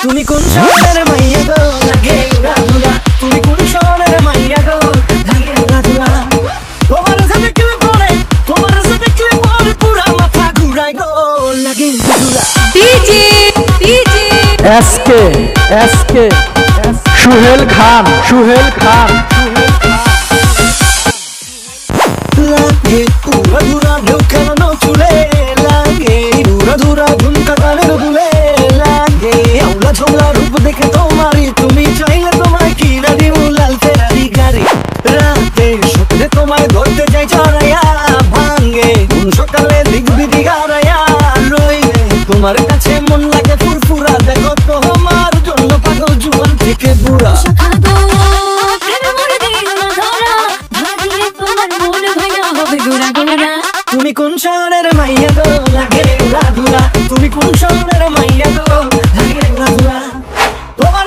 তুমি কোন শহরের মাইয়া গো লাগে উড়া ধুরা, তুমি কোন শহরের মাইয়া গো লাগে উড়া ধুরা। তোমার সাথে দেখলে পরে, তোমার সাথে দেখলে পরে পুরা মাথা ঘুরায় গো লাগে উড়া। DJ DJ SK SK Sohel Khan Sohel Khan লাগে উড়া ধুরা ঢেউ খেলানো চুলে, লাগে উড়া ধুরা ঝুমকা কানের দুলে, লাগে আউলা ঝোলা রূপ দেখে তোমারই, তুমি চাইলে তোমায় কিনা দিব লাল ফেরারি গাড়ি। রাতে স্বপ্নে তোমায় ধরতে চাই চড়াইয়া, ভাঙ্গে কোন সকালে দিক বিদিক হারাইয়া, রইলে তোমার কাছে মন লাগে ফুরফুরা, দেখো তোমার জন্য পাগল জুয়ান থেকে বুড়া। তুমি কোন শহরের মাইয়া গো লাগে উড়া ধুরা, তুমি কোন শহরের মাইয়া গো লাগে উড়া ধুরা। তোমার